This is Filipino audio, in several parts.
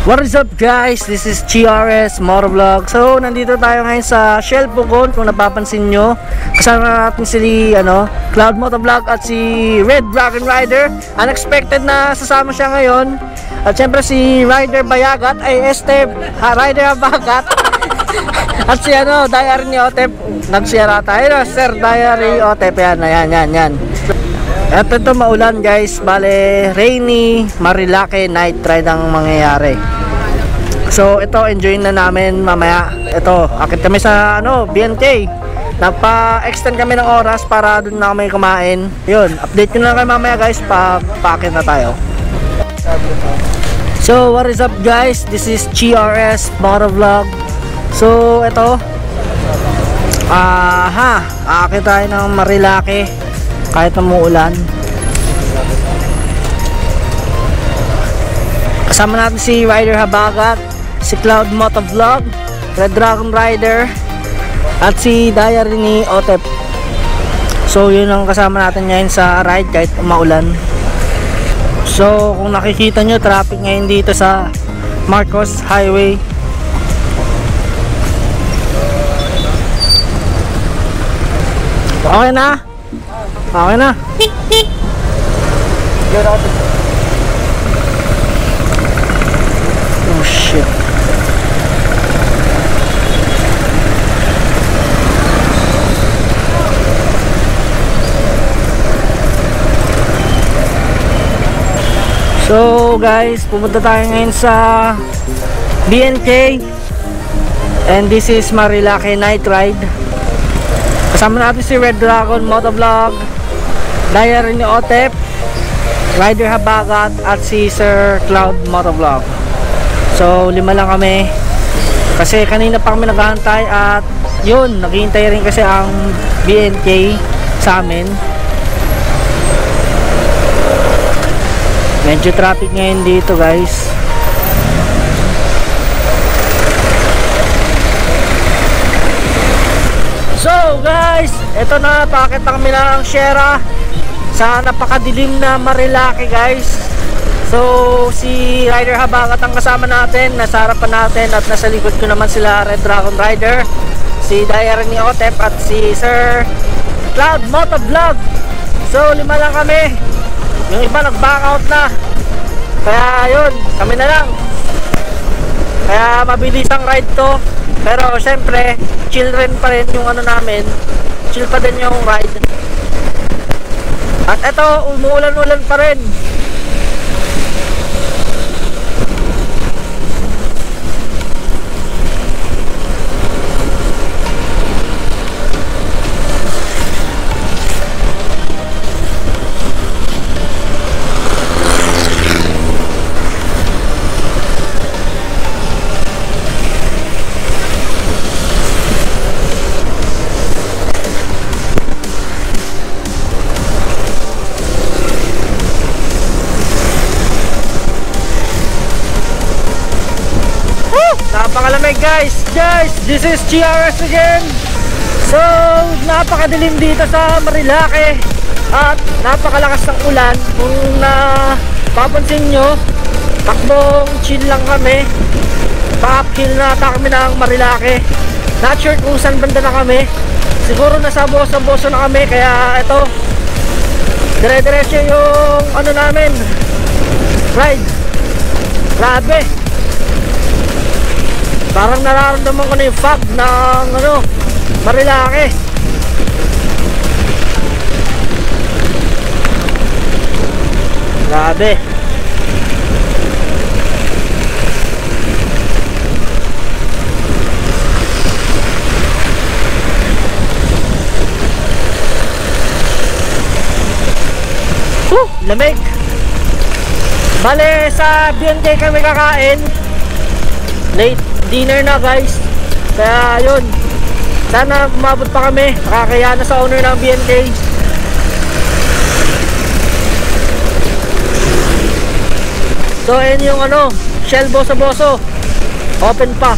What is up guys? This is GRS Motovlog. So nandito tayo ngayon sa Shell Pugon. Kung napapansin nyo, kasama natin si Cloud Motovlog at si Red Dragon Rider. Unexpected na sasama siya ngayon. At syempre si Rider Bayagat ay Rider Bayagat. At si Diary ni Otep. Nagsiyara tayo. Sir Diary Otep. Yan. At ito maulan guys, bale rainy, Marilake night ride ang mangyayari. So ito, enjoy na namin mamaya. Ito, akit kami sa BNK. Nagpa-extend kami ng oras para doon na kami kumain. Yun, update ko na lang kayo mamaya guys, pa-akit na tayo. So what is up guys, this is GRS Motovlog. So ito, aakit tayo ng Marilake kahit umuulan. Kasama natin si Rider Habagat, si Cloud Motovlog, Red Dragon Rider, at si Diary ni Otep. So yun ang kasama natin ngayon sa ride kahit umaulan. So kung nakikita nyo, traffic ngayon dito sa Marcos Highway. Okay na? Okay na. Oh shit. So guys, pupunta tayo ngayon sa BNK. And this is Marilake night ride. Kasama natin si Red Dragon Motovlog, Diary ni Otep, Rider Habagat, at si Sir Cloud Motovlog. So 5 lang kami kasi kanina pa kami naghahantay at yun, naghihintay rin kasi ang BNK sa amin. Medyo traffic ngayon dito guys. So guys, eto na, paakit na kami ng Sierra sa napakadilim na Marilake guys. So si Rider Habagat ang kasama natin, nasa harapan natin, at nasa likod ko naman sila Red Dragon Rider, si Diary ni Otep, at si Sir Cloud Motovlog. So 5 lang kami, yung iba nag-back out na, kaya yun, kami na lang. Kaya mabilis ang ride to, pero syempre chill rin pa rin yung namin, chill pa din yung ride. At eto, umuulan-ulan pa rin. Napakalamig guys, this is GRS again. So napakadilim dito sa Marilake at napakalakas ng ulan. Kung napapansin nyo, takbong chill lang kami, pa-uphill na kami ng Marilake. Not sure kung saan banda na kami, siguro nasa Boso na kami, kaya ito, dire-diretso yung namin ride. Grabe, parang nararamdaman ko na yung fog ng Marilake. Grabe. Lamig. Bale sa BNK kami kakain. Late dinner na guys, kaya yun, sana umabot pa kami, nakakaya na sa owner ng BNK. So ayun yung Shell Boso open pa.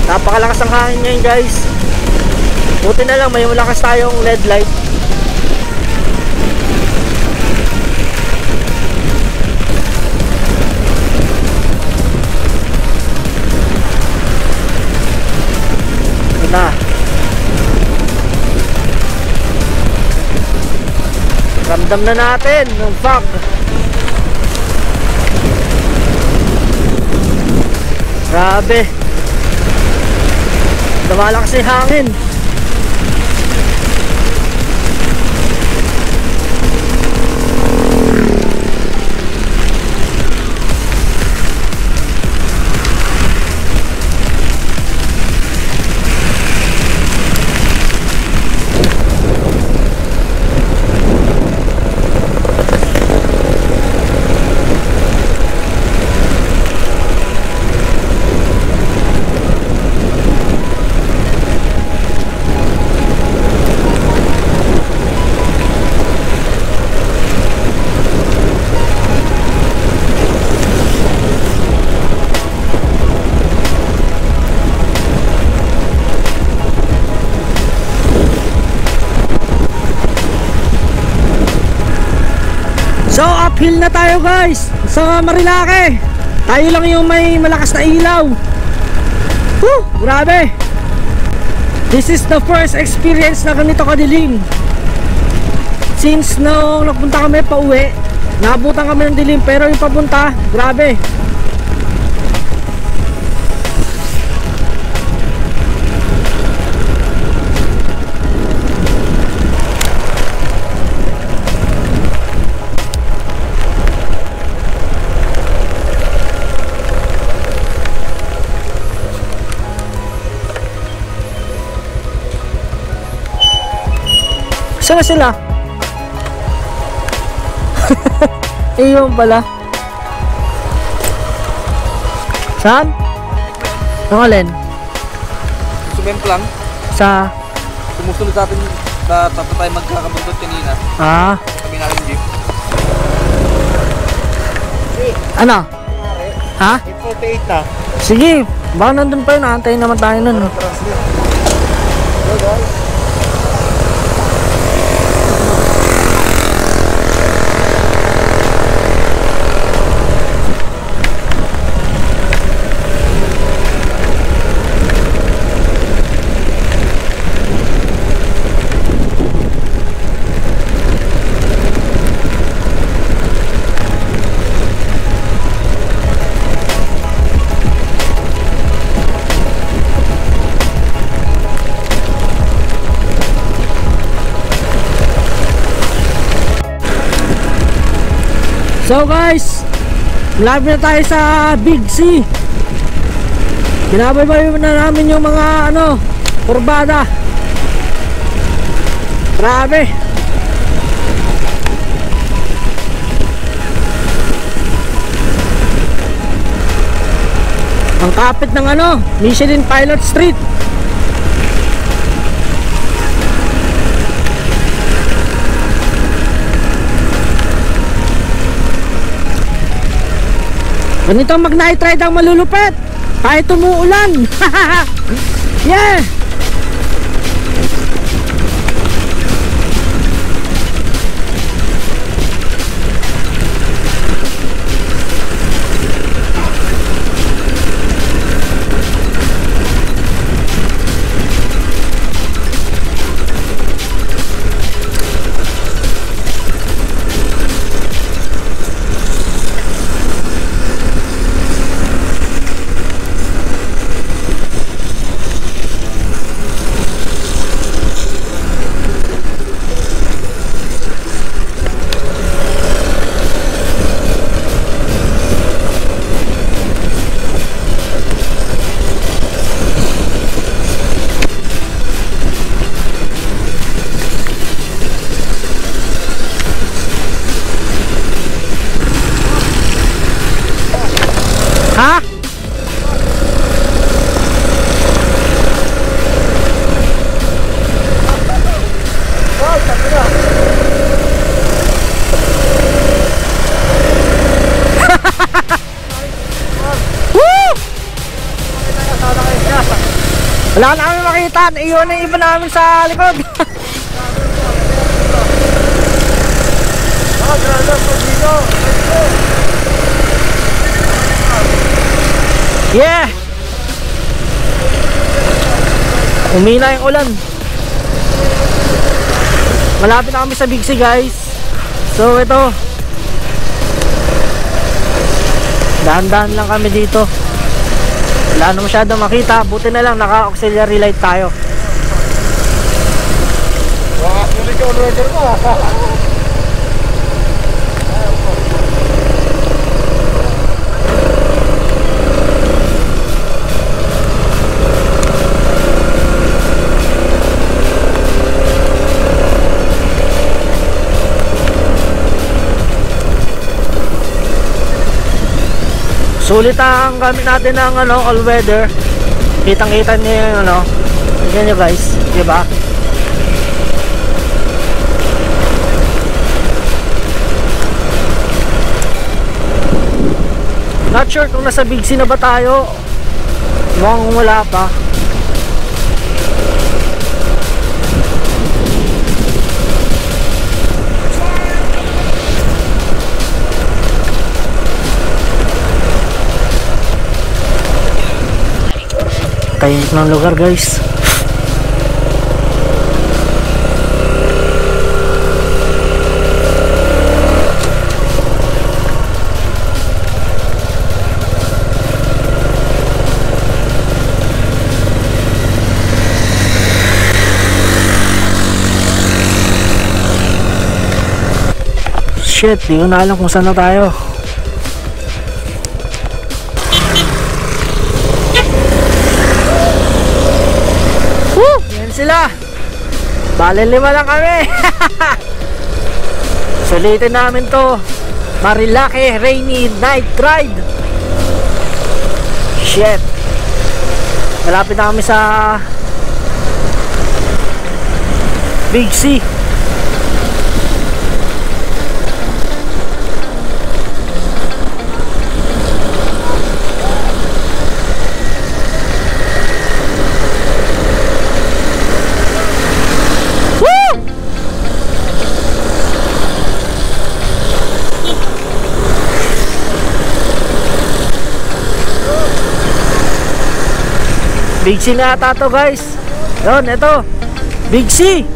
Napakalakas ang hangin ngayon guys, buti na lang may malakas tayong LED light. Ramdam na natin yung fog. Grabe. Lumalakas yung hangin. So uphill na tayo guys sa Marilake. Tayo lang yung may malakas na ilaw. Grabe. This is the first experience na ganito kadilim. Since nung nagpunta kami pa uwi, naabutan kami ng dilim, pero yung papunta, grabe. Saan na sila? Iyon pala. Saan? Ang alin? Sumemp lang. Sa? Sumusunod sa atin na tatlo tayo magkakabundot kanina. Sabi natin jeep. Ano? Ha? 48 na. Sige, baka nandun pa yun. Aantayin naman tayo nun. Hello guys. So guys, malapit na tayo sa Big C. Binabaybay na namin yung mga kurbada. Grabe. Ang kapit ng Michelin Pilot Street. Ganito mag-night ride ang malulupet kahit umuulan. Yeah. Ha? Wala na kami makita. Iyon ang iba namin sa likod. Yeah. Umina yung ulan. Malapit na kami sa Big C guys. So ito, dahan-dahan lang kami dito. Wala na masyadong makita. Buti na lang naka-auxiliary light tayo. Huli ka on record mo. Sulit ang gamit natin ng all weather. Kitang-kita niyo yung tignan nyo guys, di ba? Not sure kung nasa Big C na ba tayo. Mukhang wala pa. Tahimik ng lugar guys. Shit, di ko na alam kung saan na tayo. Sila bale 5 lang kami. Sulitin namin to. Marilaki rainy night ride. Shit, malapit na kami sa Big C. Big C na ata to guys. Yun, ito Big C.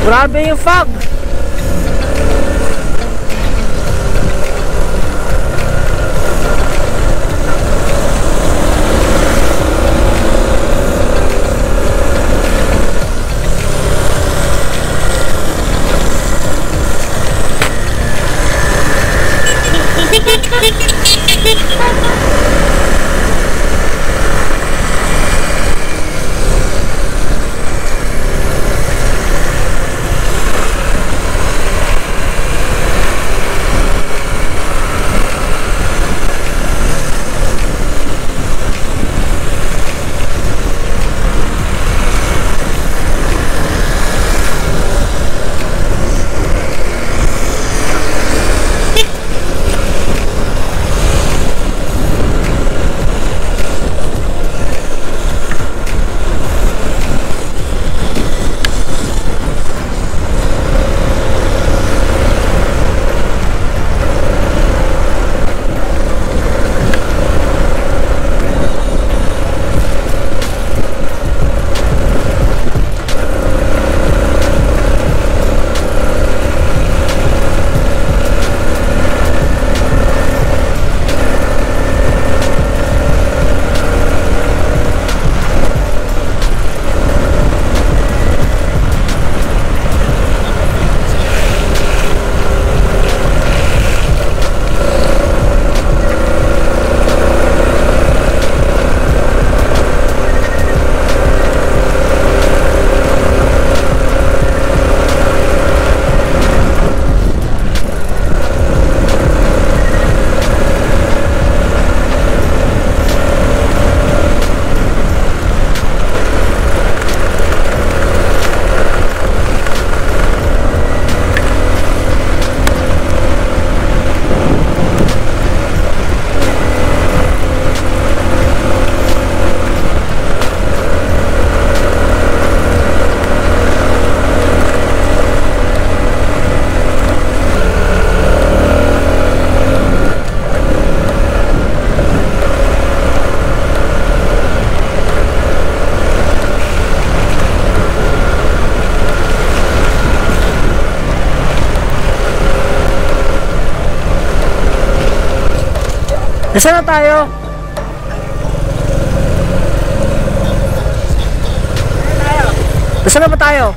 Grabe yung fog. Nasaan na tayo? Nasaan na ba tayo?